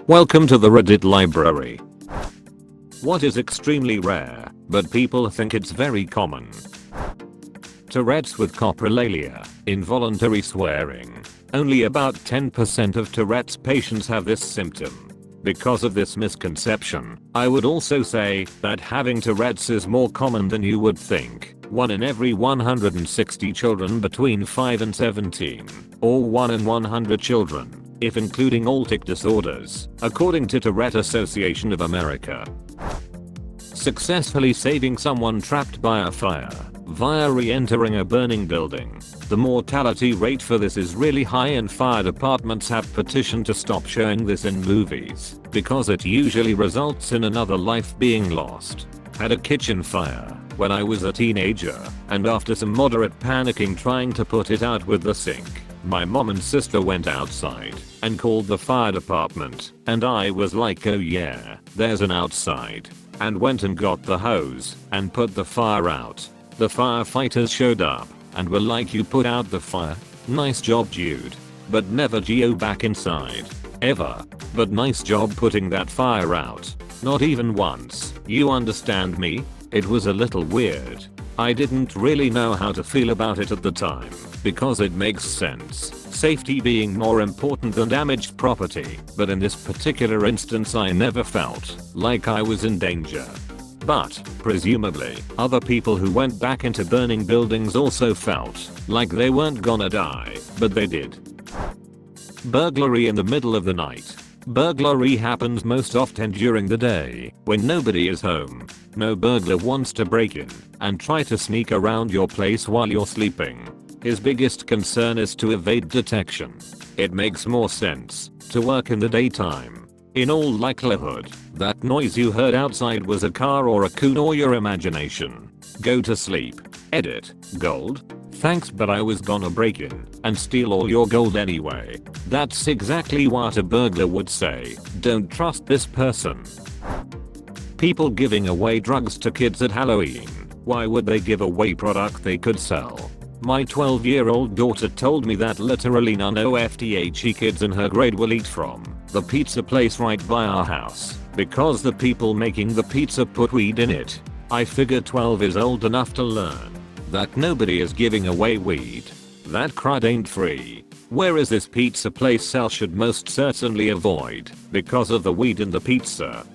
Welcome to the Reddit library. What is extremely rare, but people think it's very common? Tourette's with coprolalia, involuntary swearing. Only about 10% of Tourette's patients have this symptom. Because of this misconception, I would also say that having Tourette's is more common than you would think. 1 in every 160 children between 5 and 17, or 1 in 100 children, if including all tic disorders, according to Tourette Association of America. Successfully saving someone trapped by a fire via re-entering a burning building. The mortality rate for this is really high and fire departments have petitioned to stop showing this in movies because it usually results in another life being lost. Had a kitchen fire when I was a teenager, and after some moderate panicking trying to put it out with the sink, my mom and sister went outside and called the fire department, and I was like, oh yeah, there's an outside, and went and got the hose and put the fire out. The firefighters showed up and were like, you put out the fire? Nice job, Jude. But never go back inside. Ever. But nice job putting that fire out. Not even once. You understand me? It was a little weird. I didn't really know how to feel about it at the time, because it makes sense. Safety being more important than damaged property, but in this particular instance I never felt like I was in danger. But, presumably, other people who went back into burning buildings also felt like they weren't gonna die, but they did. Burglary in the middle of the night. Burglary happens most often during the day, when nobody is home. No burglar wants to break in and try to sneak around your place while you're sleeping. His biggest concern is to evade detection. It makes more sense to work in the daytime. In all likelihood, that noise you heard outside was a car or a coon or your imagination. Go to sleep. Edit. Gold? Thanks, but I was gonna break in and steal all your gold anyway. That's exactly what a burglar would say. Don't trust this person. People giving away drugs to kids at Halloween. Why would they give away product they could sell? My 12-year-old daughter told me that literally none OFTHE kids in her grade will eat from the pizza place right by our house because the people making the pizza put weed in it. I figure 12 is old enough to learn that nobody is giving away weed. That crud ain't free. Whereas this pizza place sell should most certainly avoid because of the weed in the pizza.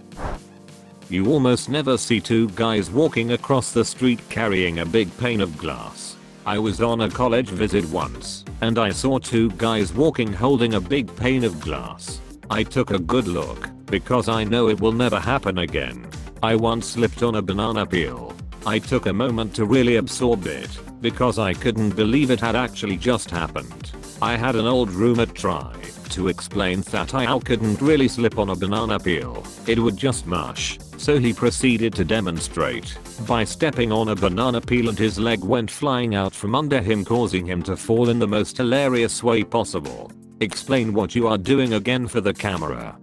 You almost never see two guys walking across the street carrying a big pane of glass. I was on a college visit once, and I saw two guys walking holding a big pane of glass. I took a good look, because I know it will never happen again. I once slipped on a banana peel. I took a moment to really absorb it, because I couldn't believe it had actually just happened. I had an old roommate try to explain that I couldn't really slip on a banana peel, it would just mush. So he proceeded to demonstrate by stepping on a banana peel and his leg went flying out from under him, causing him to fall in the most hilarious way possible. Explain what you are doing again for the camera.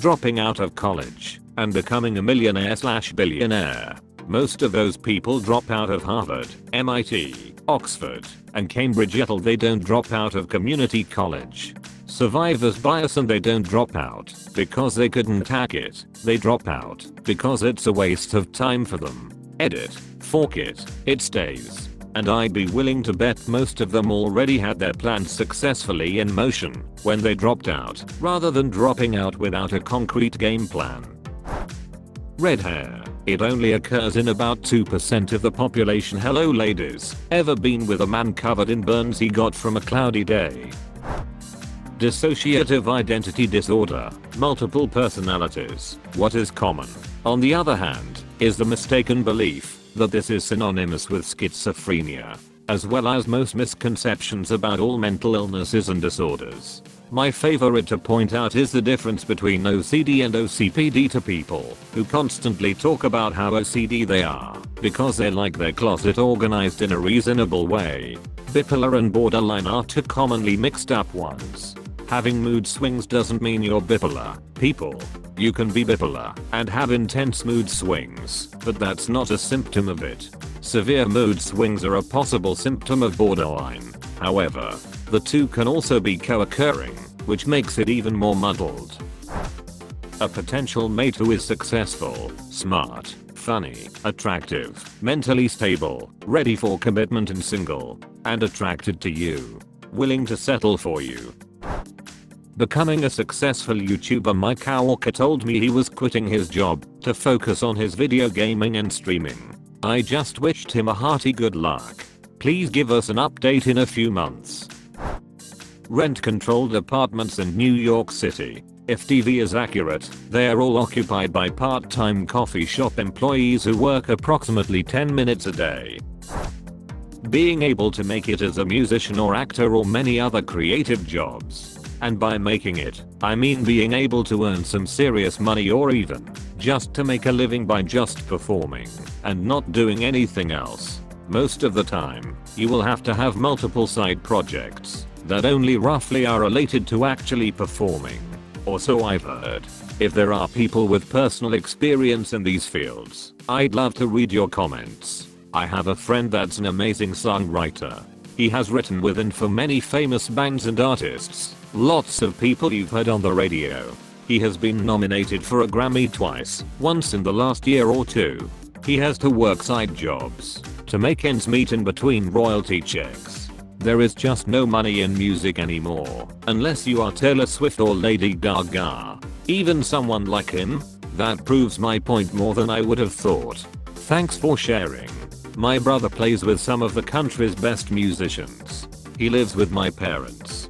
Dropping out of college and becoming a millionaire/billionaire. Most of those people drop out of Harvard, MIT, Oxford, and Cambridge, yet they don't drop out of community college. Survivor's bias, and they don't drop out because they couldn't hack it. They drop out because it's a waste of time for them. Edit. Fork it. It stays. And I'd be willing to bet most of them already had their plans successfully in motion when they dropped out, rather than dropping out without a concrete game plan. Red hair. It only occurs in about 2% of the population. Hello ladies. Ever been with a man covered in burns he got from a cloudy day? Dissociative identity disorder, multiple personalities. What is common, on the other hand, is the mistaken belief that this is synonymous with schizophrenia, as well as most misconceptions about all mental illnesses and disorders. My favorite to point out is the difference between OCD and OCPD to people who constantly talk about how OCD they are because they like their closet organized in a reasonable way. Bipolar and borderline are two commonly mixed up ones. Having mood swings doesn't mean you're bipolar, people. You can be bipolar and have intense mood swings, but that's not a symptom of it. Severe mood swings are a possible symptom of borderline. However, the two can also be co-occurring, which makes it even more muddled. A potential mate who is successful, smart, funny, attractive, mentally stable, ready for commitment and single, and attracted to you. Willing to settle for you. Becoming a successful YouTuber. My coworker told me he was quitting his job to focus on his video gaming and streaming. I just wished him a hearty good luck. Please give us an update in a few months. Rent-controlled apartments in New York City. If TV is accurate, they are all occupied by part-time coffee shop employees who work approximately 10 minutes a day. Being able to make it as a musician or actor or many other creative jobs. And by making it, I mean being able to earn some serious money or even just to make a living by just performing and not doing anything else. Most of the time, you will have to have multiple side projects that only roughly are related to actually performing. Or so I've heard. If there are people with personal experience in these fields, I'd love to read your comments. I have a friend that's an amazing songwriter. He has written with and for many famous bands and artists. Lots of people you've heard on the radio. He has been nominated for a Grammy twice, once in the last year or two. He has to work side jobs to make ends meet in between royalty checks. There is just no money in music anymore, unless you are Taylor Swift or Lady Gaga. Even someone like him? That proves my point more than I would have thought. Thanks for sharing. My brother plays with some of the country's best musicians. He lives with my parents.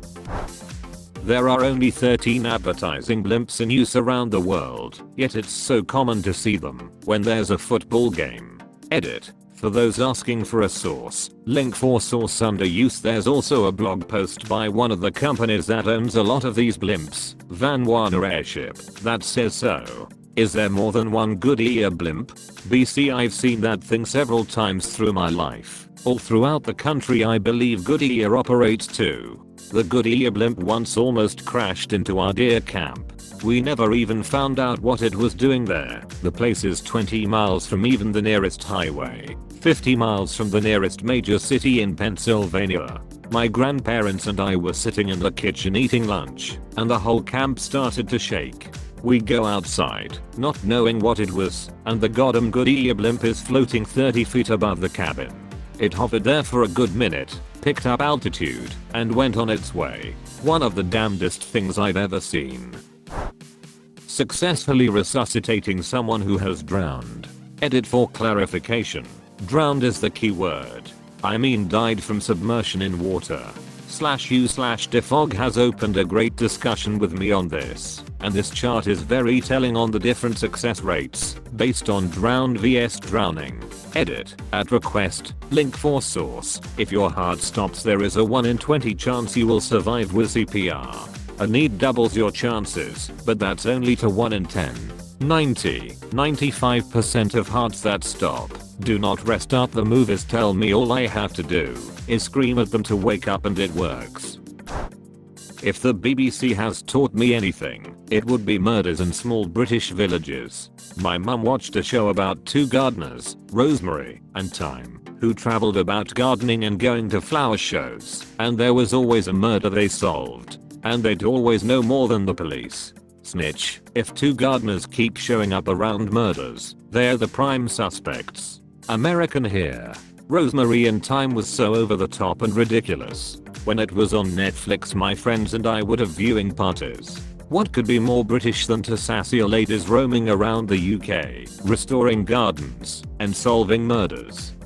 There are only 13 advertising blimps in use around the world, yet it's so common to see them when there's a football game. Edit. For those asking for a source, link for source under use. There's also a blog post by one of the companies that owns a lot of these blimps, Van Wana Airship, that says so. Is there more than one Goodyear blimp? BC, I've seen that thing several times through my life. All throughout the country I believe Goodyear operates too. The Goodyear blimp once almost crashed into our deer camp. We never even found out what it was doing there. The place is 20 miles from even the nearest highway, 50 miles from the nearest major city in Pennsylvania. My grandparents and I were sitting in the kitchen eating lunch, and the whole camp started to shake. We go outside, not knowing what it was, and the goddamn Goodyear blimp is floating 30 feet above the cabin. It hovered there for a good minute, picked up altitude, and went on its way. One of the damnedest things I've ever seen. Successfully resuscitating someone who has drowned. Edit for clarification. Drowned is the key word. I mean died from submersion in water. /u/defog has opened a great discussion with me on this, and this chart is very telling on the different success rates based on drowned vs drowning. Edit. At request, link for source. If your heart stops, there is a 1 in 20 chance you will survive with CPR. A need doubles your chances, but that's only to 1 in 10. 95% of hearts that stop do not restart. The movies tell me all I have to do is scream at them to wake up, and it works. If the BBC has taught me anything, it would be murders in small British villages. My mum watched a show about two gardeners, Rosemary and Thyme, who traveled about gardening and going to flower shows, and there was always a murder they solved. And they'd always know more than the police. Snitch. If two gardeners keep showing up around murders, they're the prime suspects. American here. Rosemary and Thyme was so over the top and ridiculous. When it was on Netflix, my friends and I would have viewing parties. What could be more British than to sassy ladies roaming around the UK, restoring gardens, and solving murders?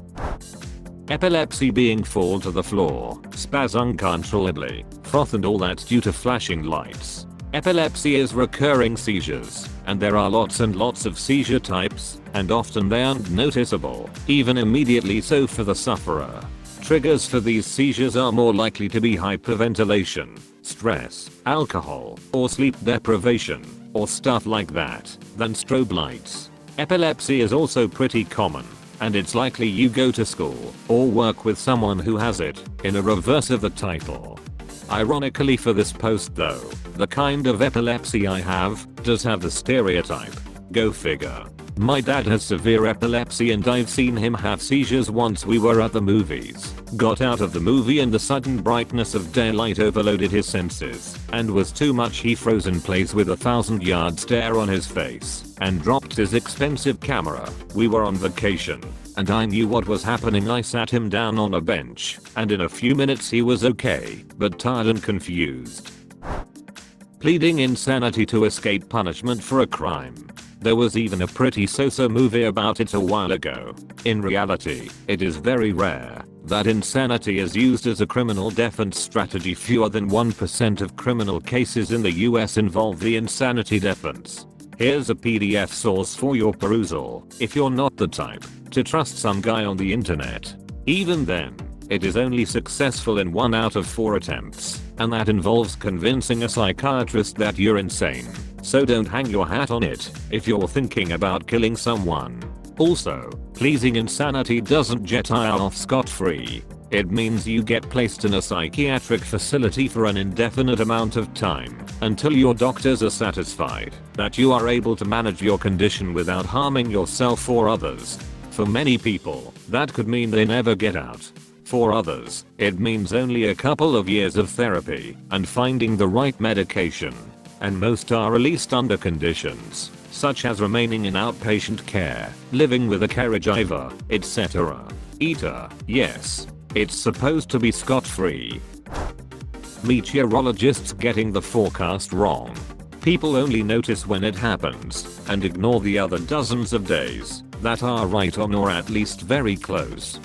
Epilepsy being fall to the floor, spaz uncontrollably, froth and all that due to flashing lights. Epilepsy is recurring seizures, and there are lots and lots of seizure types, and often they aren't noticeable, even immediately so for the sufferer. Triggers for these seizures are more likely to be hyperventilation, stress, alcohol, or sleep deprivation, or stuff like that, than strobe lights. Epilepsy is also pretty common, and it's likely you go to school or work with someone who has it, in a reverse of the title. Ironically for this post though, the kind of epilepsy I have does have the stereotype. Go figure. My dad has severe epilepsy and I've seen him have seizures once. We were at the movies, got out of the movie and the sudden brightness of daylight overloaded his senses and was too much. He froze in place with a 1,000-yard stare on his face and dropped his expensive camera. We were on vacation and I knew what was happening. I sat him down on a bench and in a few minutes he was okay, but tired and confused. Pleading insanity to escape punishment for a crime. There was even a pretty so-so movie about it a while ago. In reality, it is very rare that insanity is used as a criminal defense strategy. Fewer than 1% of criminal cases in the US involve the insanity defense. Here's a PDF source for your perusal if you're not the type to trust some guy on the internet. Even then, it is only successful in 1 out of 4 attempts, and that involves convincing a psychiatrist that you're insane. So don't hang your hat on it if you're thinking about killing someone. Also, pleasing insanity doesn't get you off scot-free. It means you get placed in a psychiatric facility for an indefinite amount of time until your doctors are satisfied that you are able to manage your condition without harming yourself or others. For many people, that could mean they never get out. For others, it means only a couple of years of therapy and finding the right medication. And most are released under conditions such as remaining in outpatient care, living with a caregiver, etc. Yes, it's supposed to be scot-free. Meteorologists getting the forecast wrong. People only notice when it happens and ignore the other dozens of days that are right on or at least very close.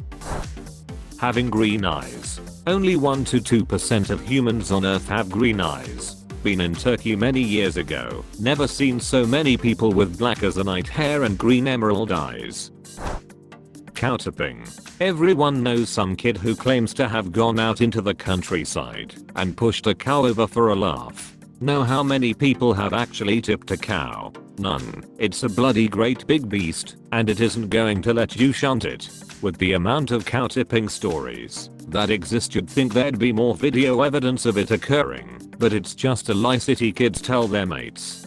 Having green eyes. Only 1 to 2% of humans on Earth have green eyes. Been in Turkey many years ago. Never seen so many people with black as a night hair and green emerald eyes. Cow tipping. Everyone knows some kid who claims to have gone out into the countryside and pushed a cow over for a laugh. Know how many people have actually tipped a cow? None. It's a bloody great big beast, and it isn't going to let you shunt it. With the amount of cow tipping stories that exist, you'd think there'd be more video evidence of it occurring, but it's just a lie city kids tell their mates.